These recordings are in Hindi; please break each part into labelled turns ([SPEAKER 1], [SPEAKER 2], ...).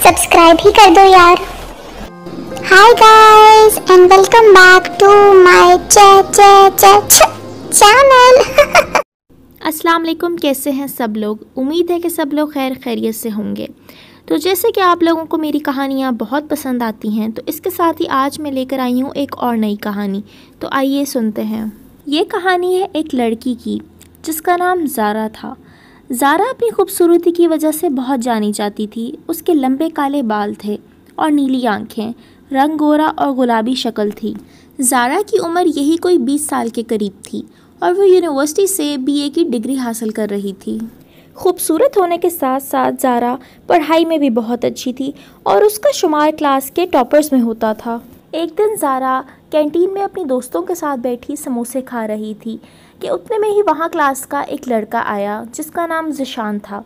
[SPEAKER 1] सब्सक्राइब ही कर दो यार। Hi guys and welcome back to my channel.
[SPEAKER 2] अस्सलाम वालेकुम, कैसे हैं सब लोग। उम्मीद है कि सब लोग खैर खैरियत से होंगे। तो जैसे कि आप लोगों को मेरी कहानियाँ बहुत पसंद आती हैं, तो इसके साथ ही आज मैं लेकर आई हूँ एक और नई कहानी। तो आइए सुनते हैं। ये कहानी है एक लड़की की जिसका नाम ज़ारा था। ज़ारा अपनी खूबसूरती की वजह से बहुत जानी जाती थी। उसके लंबे काले बाल थे और नीली आंखें, रंग गोरा और गुलाबी शक्ल थी। ज़ारा की उम्र यही कोई 20 साल के करीब थी और वो यूनिवर्सिटी से बीए की डिग्री हासिल कर रही थी। खूबसूरत होने के साथ साथ ज़ारा पढ़ाई में भी बहुत अच्छी थी और उसका शुमार क्लास के टॉपर्स में होता था। एक दिन ज़ारा कैंटीन में अपनी दोस्तों के साथ बैठी समोसे खा रही थी कि उतने में ही वहाँ क्लास का एक लड़का आया जिसका नाम ज़िशान था।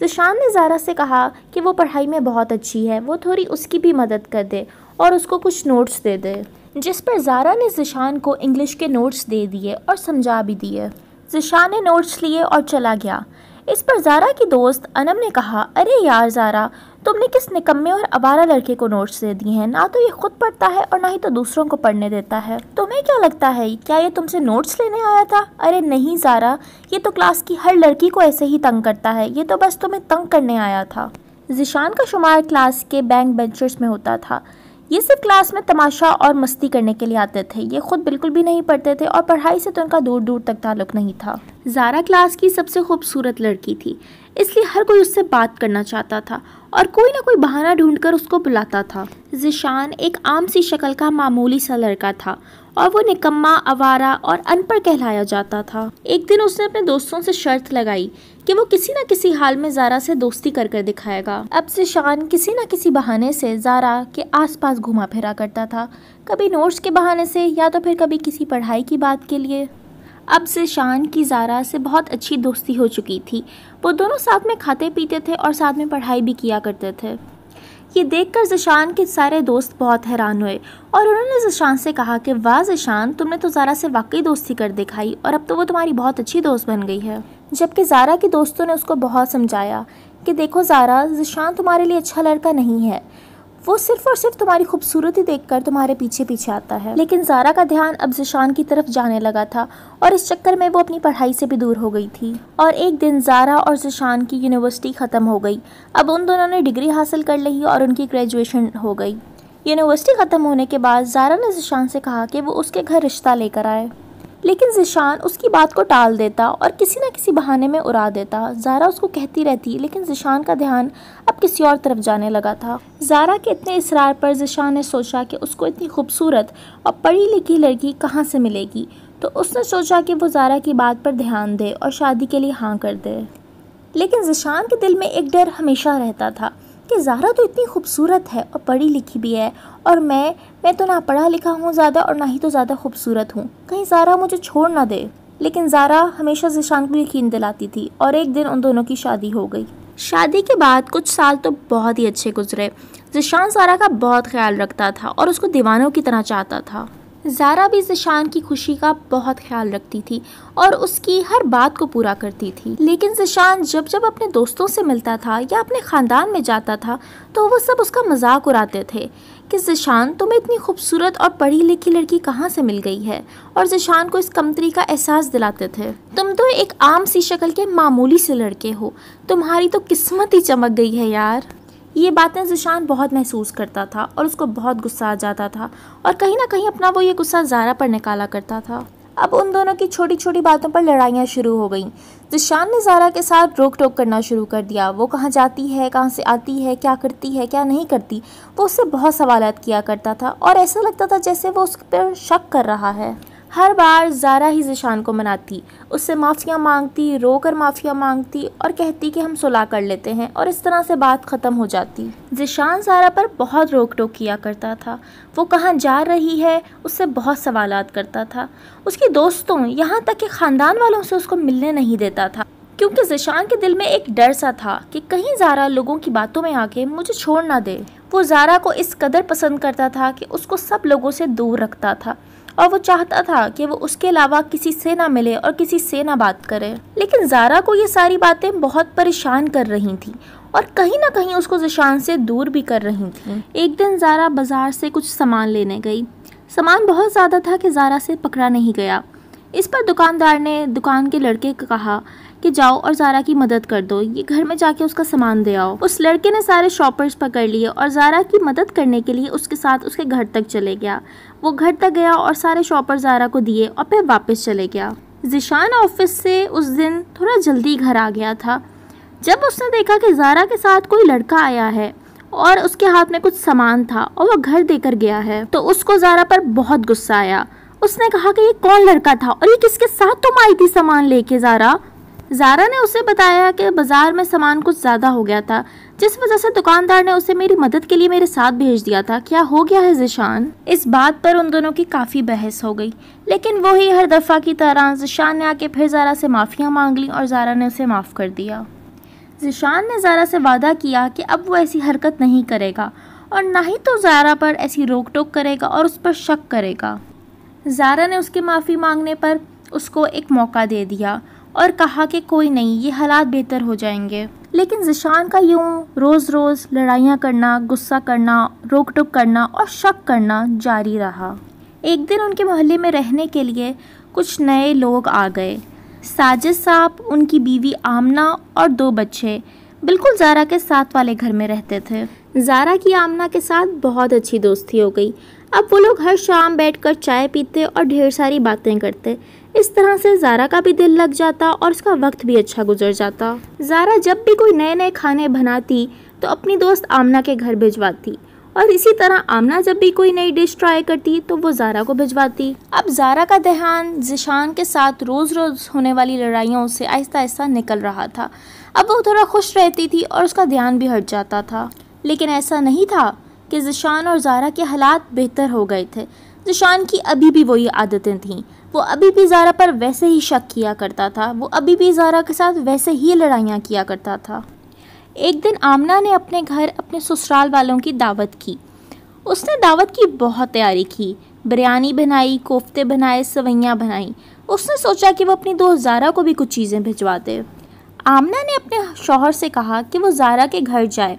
[SPEAKER 2] ज़िशान ने ज़ारा से कहा कि वो पढ़ाई में बहुत अच्छी है, वो थोड़ी उसकी भी मदद कर दे और उसको कुछ नोट्स दे दे। जिस पर ज़ारा ने ज़िशान को इंग्लिश के नोट्स दे दिए और समझा भी दिए। ज़िशान ने नोट्स लिए और चला गया। इस पर ज़ारा की दोस्त अनम ने कहा, अरे यार ज़ारा, तुमने किस निकम्मे और आवारा लड़के को नोट्स दे दिए हैं। ना तो ये खुद पढ़ता है और ना ही तो दूसरों को पढ़ने देता है। तुम्हें क्या लगता है, क्या ये तुमसे नोट्स लेने आया था? अरे नहीं ज़ारा, ये तो क्लास की हर लड़की को ऐसे ही तंग करता है, ये तो बस तुम्हें तंग करने आया था। ज़िशान का शुमार क्लास के बैंक बेंचर्स में होता था। ये सिर्फ क्लास में तमाशा और मस्ती करने के लिए आते थे। ये खुद बिल्कुल भी नहीं पढ़ते थे और पढ़ाई से तो उनका दूर दूर तक ताल्लुक नहीं था। ज़ारा क्लास की सबसे खूबसूरत लड़की थी, इसलिए हर कोई उससे बात करना चाहता था और कोई ना कोई बहाना ढूंढकर उसको बुलाता था। ज़िशान एक आम सी शक्ल का मामूली सा लड़का था और वो निकम्मा, आवारा और अनपढ़ कहलाया जाता था। एक दिन उसने अपने दोस्तों से शर्त लगाई कि वो किसी न किसी हाल में ज़ारा से दोस्ती कर दिखाएगा। अब ज़िशान किसी न किसी बहाने से ज़ारा के आसपास घुमा फिरा करता था, कभी नोट्स के बहाने से या तो फिर कभी किसी पढ़ाई की बात के लिए। अब ज़िशान की ज़ारा से बहुत अच्छी दोस्ती हो चुकी थी। वो दोनों साथ में खाते पीते थे और साथ में पढ़ाई भी किया करते थे। ये देखकर ज़िशान के सारे दोस्त बहुत हैरान हुए और उन्होंने ज़िशान से कहा कि वाह ज़िशान, तुमने तो ज़ारा से वाकई दोस्ती कर दिखाई और अब तो वो तुम्हारी बहुत अच्छी दोस्त बन गई है। जबकि ज़ारा के दोस्तों ने उसको बहुत समझाया कि देखो ज़ारा, ज़िशान तुम्हारे लिए अच्छा लड़का नहीं है, वो सिर्फ और सिर्फ तुम्हारी खूबसूरती देखकर तुम्हारे पीछे पीछे आता है। लेकिन ज़ारा का ध्यान अब ज़िशान की तरफ जाने लगा था और इस चक्कर में वो अपनी पढ़ाई से भी दूर हो गई थी। और एक दिन ज़ारा और ज़िशान की यूनिवर्सिटी ख़त्म हो गई। अब उन दोनों ने डिग्री हासिल कर ली और उनकी ग्रेजुएशन हो गई। यूनिवर्सिटी ख़त्म होने के बाद ज़ारा ने ज़िशान से कहा कि वो उसके घर रिश्ता लेकर आए, लेकिन ज़िशान उसकी बात को टाल देता और किसी न किसी बहाने में उड़ा देता। ज़ारा उसको कहती रहती, लेकिन ज़िशान का ध्यान अब किसी और तरफ जाने लगा था। ज़ारा के इतने इसरार पर ज़िशान ने सोचा कि उसको इतनी खूबसूरत और पढ़ी लिखी लड़की कहाँ से मिलेगी, तो उसने सोचा कि वो ज़ारा की बात पर ध्यान दे और शादी के लिए हाँ कर दे। लेकिन ज़िशान के दिल में एक डर हमेशा रहता था कि ज़ारा तो इतनी खूबसूरत है और पढ़ी लिखी भी है और मैं तो ना पढ़ा लिखा हूँ ज़्यादा और ना ही तो ज़्यादा खूबसूरत हूँ, कहीं ज़ारा मुझे छोड़ ना दे। लेकिन ज़ारा हमेशा ज़िशान को यकीन दिलाती थी और एक दिन उन दोनों की शादी हो गई। शादी के बाद कुछ साल तो बहुत ही अच्छे गुजरे। ज़िशान ज़ारा का बहुत ख्याल रखता था और उसको दीवानों की तरह चाहता था। ज़ारा भी ज़िशान की खुशी का बहुत ख्याल रखती थी और उसकी हर बात को पूरा करती थी। लेकिन ज़िशान जब जब अपने दोस्तों से मिलता था या अपने ख़ानदान में जाता था तो वो सब उसका मजाक उड़ाते थे कि ज़िशान, तुम्हें इतनी खूबसूरत और पढ़ी लिखी लड़की कहाँ से मिल गई है, और ज़िशान को इस कमतरी का एहसास दिलाते थे। तुम तो एक आम सी शक्ल के मामूली से लड़के हो, तुम्हारी तो किस्मत ही चमक गई है यार। ये बातें ज़िशान बहुत महसूस करता था और उसको बहुत गुस्सा आ जाता था और कहीं ना कहीं अपना वो ये गुस्सा ज़ारा पर निकाला करता था। अब उन दोनों की छोटी छोटी बातों पर लड़ाइयाँ शुरू हो गईं। ज़िशान ने ज़ारा के साथ रोक टोक करना शुरू कर दिया। वो कहाँ जाती है, कहाँ से आती है, क्या करती है, क्या नहीं करती, वो उससे बहुत सवालात किया करता था और ऐसा लगता था जैसे वो उस पर शक कर रहा है। हर बार ज़ारा ही ज़िशान को मनाती, उससे माफ़िया मांगती, रोकर माफ़िया मांगती और कहती कि हम सुलह कर लेते हैं और इस तरह से बात ख़त्म हो जाती। ज़िशान ज़ारा पर बहुत रोक टोक किया करता था। वो कहाँ जा रही है उससे बहुत सवालात करता था। उसके दोस्तों यहाँ तक कि ख़ानदान वालों से उसको मिलने नहीं देता था, क्योंकि ज़िशान के दिल में एक डर सा था कि कहीं ज़ारा लोगों की बातों में आके मुझे छोड़ ना दे। वो ज़ारा को इस कदर पसंद करता था कि उसको सब लोगों से दूर रखता था और वो चाहता था कि वो उसके अलावा किसी से ना मिले और किसी से ना बात करे। लेकिन ज़ारा को ये सारी बातें बहुत परेशान कर रही थी और कहीं ना कहीं उसको ज़िशान से दूर भी कर रही थी। एक दिन ज़ारा बाज़ार से कुछ सामान लेने गई। सामान बहुत ज़्यादा था कि ज़ारा से पकड़ा नहीं गया। इस पर दुकानदार ने दुकान के लड़के को कहा कि जाओ और ज़ारा की मदद कर दो, ये घर में जाके उसका सामान दे आओ। उस लड़के ने सारे शॉपर्स पकड़ लिए और ज़ारा की मदद करने के लिए उसके साथ उसके घर तक चले गया। वो घर तक गया और सारे शॉपर ज़ारा को दिए और फिर वापस चले गया। ज़िशान ऑफिस से उस दिन थोड़ा जल्दी घर आ गया था। जब उसने देखा कि ज़ारा के साथ कोई लड़का आया है और उसके हाथ में कुछ सामान था और वो घर देकर गया है, तो उसको ज़ारा पर बहुत गुस्सा आया। उसने कहा कि ये कौन लड़का था और ये किसके साथ तुम आई थी सामान लेके ज़ारा? ज़ारा ने उसे बताया कि बाज़ार में सामान कुछ ज़्यादा हो गया था, जिस वजह से दुकानदार ने उसे मेरी मदद के लिए मेरे साथ भेज दिया था। क्या हो गया है ज़िशान? इस बात पर उन दोनों की काफ़ी बहस हो गई, लेकिन वही हर दफ़ा की तरह ज़िशान ने आके फिर ज़ारा से माफ़ियाँ मांग ली और ज़ारा ने उसे माफ़ कर दिया। ज़िशान ने ज़ारा से वादा किया कि अब वो ऐसी हरकत नहीं करेगा और ना ही तो ज़ारा पर ऐसी रोक टोक करेगा और उस पर शक करेगा। ज़ारा ने उसके माफ़ी मांगने पर उसको एक मौका दे दिया और कहा कि कोई नहीं, ये हालात बेहतर हो जाएंगे। लेकिन ज़िशान का यूँ रोज़ रोज़ लड़ाइयाँ करना, गुस्सा करना, रोक टोक करना और शक करना जारी रहा। एक दिन उनके मोहल्ले में रहने के लिए कुछ नए लोग आ गए। साजिद साहब, उनकी बीवी आमना और 2 बच्चे बिल्कुल ज़ारा के साथ वाले घर में रहते थे। ज़ारा की आमना के साथ बहुत अच्छी दोस्ती हो गई। अब वो लोग हर शाम बैठकर चाय पीते और ढेर सारी बातें करते। इस तरह से ज़ारा का भी दिल लग जाता और उसका वक्त भी अच्छा गुजर जाता। ज़ारा जब भी कोई नए नए खाने बनाती तो अपनी दोस्त आमना के घर भिजवाती और इसी तरह आमना जब भी कोई नई डिश ट्राई करती तो वो ज़ारा को भिजवाती। अब ज़ारा का ध्यान ज़िशान के साथ रोज़ रोज़ होने वाली लड़ाइयों से आहिस्ता आहिस्ता निकल रहा था। अब वो थोड़ा खुश रहती थी और उसका ध्यान भी हट जाता था। लेकिन ऐसा नहीं था कि ज़िशान और ज़ारा के हालात बेहतर हो गए थे। ज़िशान की अभी भी वही आदतें थीं। वो अभी भी ज़ारा पर वैसे ही शक किया करता था। वो अभी भी ज़ारा के साथ वैसे ही लड़ाइयाँ किया करता था। एक दिन आमना ने अपने घर अपने ससुराल वालों की दावत की। उसने दावत की बहुत तैयारी की, बिरयानी बनाई, कोफ्ते बनाए, सवैयाँ बनाई। उसने सोचा कि वो अपनी दोस्त ज़ारा को भी कुछ चीज़ें भिजवा दे। आमना ने अपने शौहर से कहा कि वो ज़ारा के घर जाए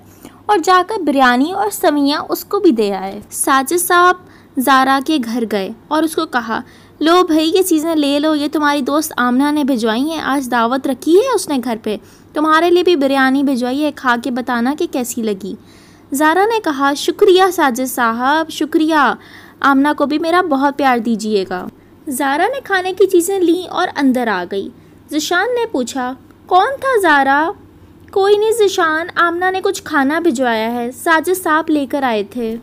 [SPEAKER 2] और जाकर बिरयानी और सवैयाँ उसको भी दे आए। साजिद साहब ज़ारा के घर गए और उसको कहा, लो भाई ये चीज़ें ले लो, ये तुम्हारी दोस्त आमना ने भिजवाई हैं, आज दावत रखी है उसने घर पे, तुम्हारे लिए भी बिरयानी भिजवाई है, खा के बताना कि कैसी लगी। ज़ारा ने कहा, शुक्रिया साजिद साहब, शुक्रिया, आमना को भी मेरा बहुत प्यार दीजिएगा। ज़ारा ने खाने की चीज़ें लीं और अंदर आ गई। ज़िशान ने पूछा, कौन था ज़ारा? कोई नहीं ज़िशान, आमना ने कुछ खाना भिजवाया है, साजिद साहब लेकर आए थे।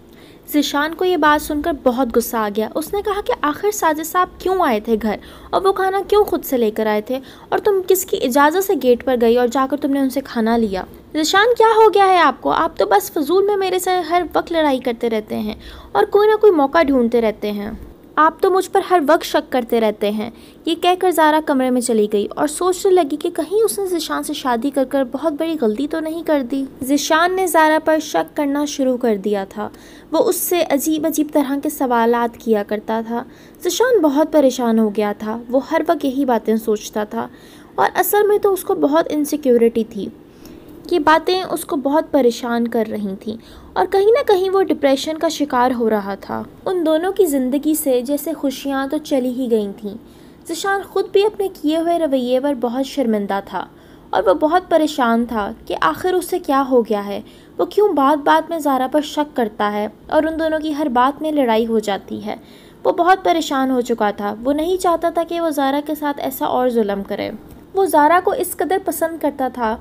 [SPEAKER 2] ज़िशान को ये बात सुनकर बहुत गुस्सा आ गया। उसने कहा कि आखिर साजिद साहब क्यों आए थे घर और वो खाना क्यों खुद से लेकर आए थे और तुम किसकी इजाज़त से गेट पर गई और जाकर तुमने उनसे खाना लिया? ज़िशान क्या हो गया है आपको? आप तो बस फजूल में मेरे से हर वक्त लड़ाई करते रहते हैं और कोई ना कोई मौका ढूंढते रहते हैं। आप तो मुझ पर हर वक्त शक करते रहते हैं। ये कहकर ज़ारा कमरे में चली गई और सोचने लगी कि कहीं उसने ज़िशान से शादी कर बहुत बड़ी गलती तो नहीं कर दी। ज़िशान ने ज़ारा पर शक करना शुरू कर दिया था। वो उससे अजीब अजीब तरह के सवालात किया करता था। ज़िशान बहुत परेशान हो गया था। वो हर वक्त यही बातें सोचता था और असल में तो उसको बहुत इनसिक्योरिटी थी। ये बातें उसको बहुत परेशान कर रही थीं और कहीं ना कहीं वो डिप्रेशन का शिकार हो रहा था। उन दोनों की ज़िंदगी से जैसे खुशियाँ तो चली ही गई थीं। ज़िशान खुद भी अपने किए हुए रवैये पर बहुत शर्मिंदा था और वो बहुत परेशान था कि आखिर उससे क्या हो गया है। वो क्यों बात बात में ज़ारा पर शक करता है और उन दोनों की हर बात में लड़ाई हो जाती है। वो बहुत परेशान हो चुका था। वो नहीं चाहता था कि वो ज़ारा के साथ ऐसा और जुल्म करे। वो ज़ारा को इस कदर पसंद करता था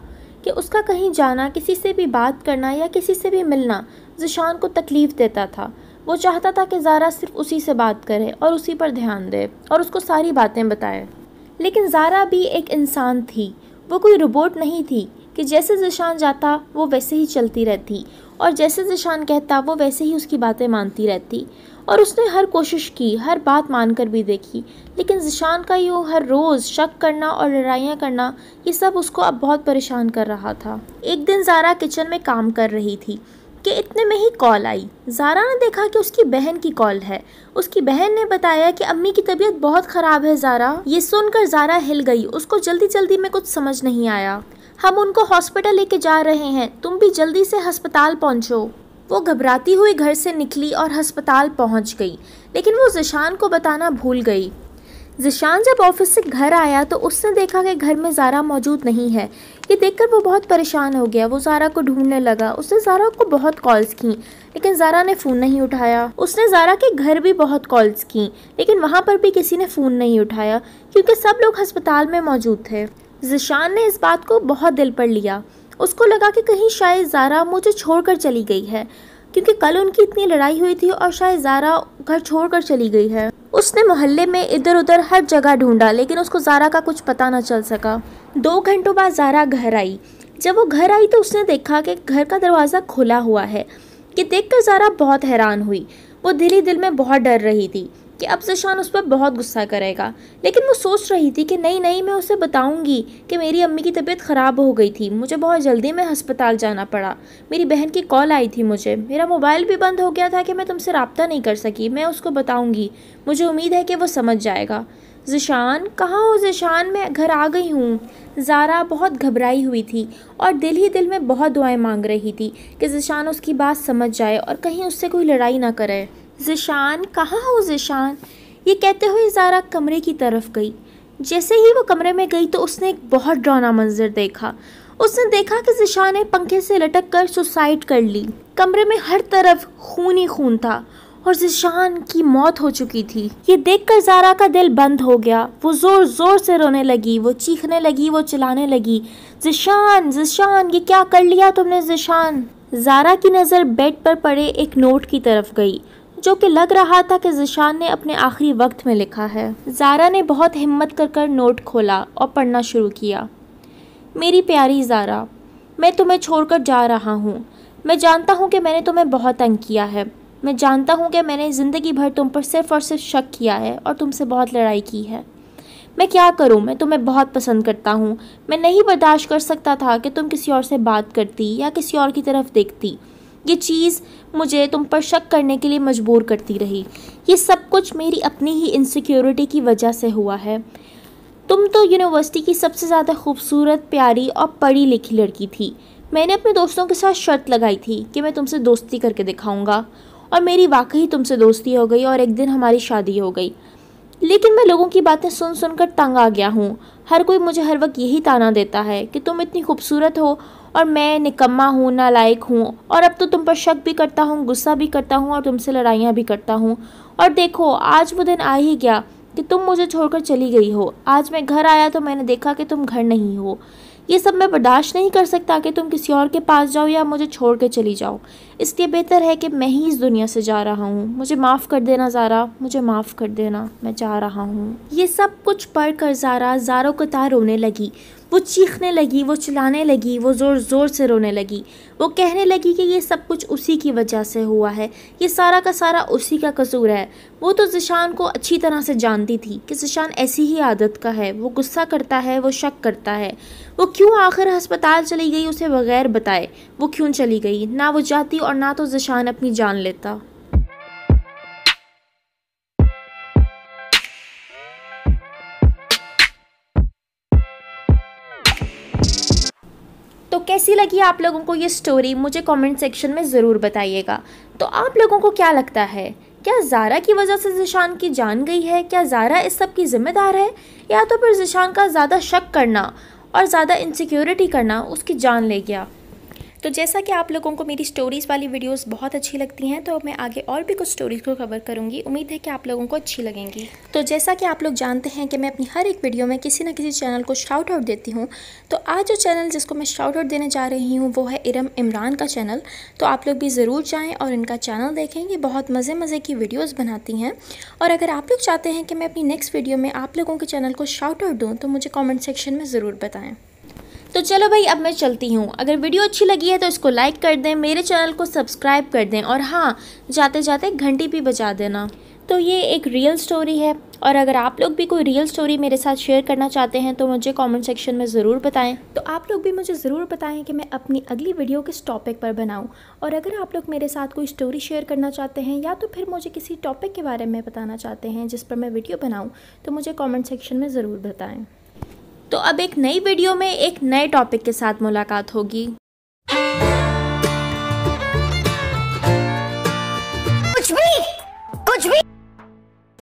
[SPEAKER 2] कि उसका कहीं जाना, किसी से भी बात करना या किसी से भी मिलना ज़िशान को तकलीफ़ देता था। वो चाहता था कि ज़ारा सिर्फ उसी से बात करे और उसी पर ध्यान दे और उसको सारी बातें बताए। लेकिन ज़ारा भी एक इंसान थी। वो कोई रोबोट नहीं थी कि जैसे ज़िशान जाता वो वैसे ही चलती रहती और जैसे ज़िशान कहता वो वैसे ही उसकी बातें मानती रहती। और उसने हर कोशिश की, हर बात मानकर भी देखी, लेकिन ज़िशान का यूँ हर रोज़ शक करना और लड़ाइयाँ करना, ये सब उसको अब बहुत परेशान कर रहा था। एक दिन ज़ारा किचन में काम कर रही थी। कि इतने में ही कॉल आई। ज़ारा ने देखा कि उसकी बहन की कॉल है। उसकी बहन ने बताया कि अम्मी की तबीयत बहुत ख़राब है ज़ारा। ये सुनकर ज़ारा हिल गई। उसको जल्दी जल्दी में कुछ समझ नहीं आया। हम उनको हॉस्पिटल लेके जा रहे हैं, तुम भी जल्दी से अस्पताल पहुँचो। वो घबराती हुई घर से निकली और अस्पताल पहुँच गई, लेकिन वो ज़िशान को बताना भूल गई। ज़िशान जब ऑफिस से घर आया तो उसने देखा कि घर में ज़ारा मौजूद नहीं है। ये देखकर वो बहुत परेशान हो गया। वो ज़ारा को ढूंढने लगा। उसने ज़ारा को बहुत कॉल्स की, लेकिन ज़ारा ने फ़ोन नहीं उठाया। उसने ज़ारा के घर भी बहुत कॉल्स की, लेकिन वहाँ पर भी किसी ने फ़ोन नहीं उठाया, क्योंकि सब लोग अस्पताल में मौजूद थे। ज़िशान ने इस बात को बहुत दिल पर लिया। उसको लगा कि कहीं शायद ज़ारा मुझे छोड़कर चली गई है, क्योंकि कल उनकी इतनी लड़ाई हुई थी और शायद ज़ारा घर छोड़कर चली गई है। उसने मोहल्ले में इधर उधर हर जगह ढूंढा, लेकिन उसको ज़ारा का कुछ पता न चल सका। 2 घंटों बाद ज़ारा घर आई। जब वो घर आई तो उसने देखा कि घर का दरवाज़ा खुला हुआ है। ये देखकर ज़ारा बहुत हैरान हुई। वो दिल ही दिल में बहुत डर रही थी कि अब ज़िशान उस पर बहुत गुस्सा करेगा, लेकिन वो सोच रही थी कि नहीं मैं उसे बताऊंगी कि मेरी अम्मी की तबीयत ख़राब हो गई थी, मुझे बहुत जल्दी में अस्पताल जाना पड़ा, मेरी बहन की कॉल आई थी मुझे, मेरा मोबाइल भी बंद हो गया था कि मैं तुमसे रब्ता नहीं कर सकी, मैं उसको बताऊंगी, मुझे उम्मीद है कि वो समझ जाएगा। ज़िशान, कहाँ हो ज़िशान? मैं घर आ गई हूँ। ज़ारा बहुत घबराई हुई थी और दिल ही दिल में बहुत दुआएं मांग रही थी कि ज़िशान उसकी बात समझ जाए और कहीं उससे कोई लड़ाई ना करे। ज़िशान, कहाँ हो ज़िशान? ये कहते हुए ज़ारा कमरे की तरफ गई। जैसे ही वो कमरे में गई तो उसने एक बहुत डरावना मंजर देखा। उसने देखा कि ज़िशान ने पंखे से लटक कर सुसाइड कर ली। कमरे में हर तरफ खून ही खून था और ज़िशान की मौत हो चुकी थी। ये देखकर ज़ारा का दिल बंद हो गया। वो ज़ोर ज़ोर से रोने लगी, वो चीखने लगी, वो चिल्लाने लगी, ज़िशान ज़िशान, ये क्या कर लिया तुमने ज़िशान? ज़ारा की नज़र बेड पर पड़े एक नोट की तरफ गई, जो कि लग रहा था कि ज़िशान ने अपने आखिरी वक्त में लिखा है। ज़ारा ने बहुत हिम्मत कर नोट खोला और पढ़ना शुरू किया। मेरी प्यारी ज़ारा, मैं तुम्हें छोड़कर जा रहा हूँ। मैं जानता हूँ कि मैंने तुम्हें बहुत तंग किया है। मैं जानता हूँ कि मैंने ज़िंदगी भर तुम पर सिर्फ़ और सिर्फ शक किया है और तुमसे बहुत लड़ाई की है। मैं क्या करूँ, मैं तुम्हें बहुत पसंद करता हूँ। मैं नहीं बर्दाश्त कर सकता था कि तुम किसी और से बात करती या किसी और की तरफ देखती। ये चीज़ मुझे तुम पर शक करने के लिए मजबूर करती रही। ये सब कुछ मेरी अपनी ही इनसिक्योरिटी की वजह से हुआ है। तुम तो यूनिवर्सिटी की सबसे ज़्यादा खूबसूरत, प्यारी और पढ़ी लिखी लड़की थी। मैंने अपने दोस्तों के साथ शर्त लगाई थी कि मैं तुमसे दोस्ती करके दिखाऊंगा, और मेरी वाकई तुमसे दोस्ती हो गई और एक दिन हमारी शादी हो गई। लेकिन मैं लोगों की बातें सुन सुनकर तंग आ गया हूँ। हर कोई मुझे हर वक्त यही ताना देता है कि तुम इतनी खूबसूरत हो और मैं निकम्मा हूँ, नालायक हूँ, और अब तो तुम पर शक भी करता हूँ, गुस्सा भी करता हूँ और तुमसे लड़ाइयाँ भी करता हूँ। और देखो, आज वो दिन आ ही गया कि तुम मुझे छोड़कर चली गई हो। आज मैं घर आया तो मैंने देखा कि तुम घर नहीं हो। ये सब मैं बर्दाश्त नहीं कर सकता कि तुम किसी और के पास जाओ या मुझे छोड़ के चली जाओ। इसलिए बेहतर है कि मैं ही इस दुनिया से जा रहा हूँ। मुझे माफ़ कर देना ज़ारा, मुझे माफ़ कर देना, मैं जा रहा हूँ। ये सब कुछ पढ़कर ज़ारा ज़ारो कतार रोने लगी। वो चीखने लगी, वो चिल्लाने लगी, वो ज़ोर ज़ोर से रोने लगी। वो कहने लगी कि ये सब कुछ उसी की वजह से हुआ है, ये सारा का सारा उसी का कसूर है। वो तो ज़िशान को अच्छी तरह से जानती थी कि ज़िशान ऐसी ही आदत का है। वो गुस्सा करता है, वो शक करता है। वो क्यों आखिर अस्पताल चली गई उसे बगैर बताए? वो क्यों चली गई? ना वो जाती और ना तो ज़िशान अपनी जान लेता। तो कैसी लगी आप लोगों को ये स्टोरी, मुझे कमेंट सेक्शन में ज़रूर बताइएगा। तो आप लोगों को क्या लगता है, क्या ज़ारा की वजह से ज़िशान की जान गई है? क्या ज़ारा इस सब की ज़िम्मेदार है, या तो फिर ज़िशान का ज़्यादा शक करना और ज़्यादा इनसिक्योरिटी करना उसकी जान ले गया? तो जैसा कि आप लोगों को मेरी स्टोरीज़ वाली वीडियोस बहुत अच्छी लगती हैं, तो मैं आगे और भी कुछ स्टोरीज़ को कवर करूँगी। उम्मीद है कि आप लोगों को अच्छी लगेंगी। तो जैसा कि आप लोग जानते हैं कि मैं अपनी हर एक वीडियो में किसी न किसी चैनल को शाउट आउट देती हूँ। तो आज जो चैनल जिसको मैं शाउट आउट देने जा रही हूँ वो है इरम इमरान का चैनल। तो आप लोग भी ज़रूर जाएँ और इनका चैनल देखें। ये बहुत मज़े की वीडियोज़ बनाती हैं। और अगर आप लोग चाहते हैं कि मैं अपनी नेक्स्ट वीडियो में आप लोगों के चैनल को शाउट आउट दूँ, तो मुझे कॉमेंट सेक्शन में ज़रूर बताएँ। तो चलो भाई, अब मैं चलती हूँ। अगर वीडियो अच्छी लगी है तो इसको लाइक कर दें, मेरे चैनल को सब्सक्राइब कर दें, और हाँ, जाते जाते घंटी भी बजा देना। तो ये एक रियल स्टोरी है, और अगर आप लोग भी कोई रियल स्टोरी मेरे साथ शेयर करना चाहते हैं तो मुझे कमेंट सेक्शन में ज़रूर बताएं। तो आप लोग भी मुझे ज़रूर बताएं कि मैं अपनी अगली वीडियो किस टॉपिक पर बनाऊं। और अगर आप लोग मेरे साथ कोई स्टोरी शेयर करना चाहते हैं या तो फिर मुझे किसी टॉपिक के बारे में बताना चाहते हैं जिस पर मैं वीडियो बनाऊँ, तो मुझे कॉमेंट सेक्शन में ज़रूर बताएँ। तो अब एक नई वीडियो में एक नए टॉपिक के साथ मुलाकात होगी।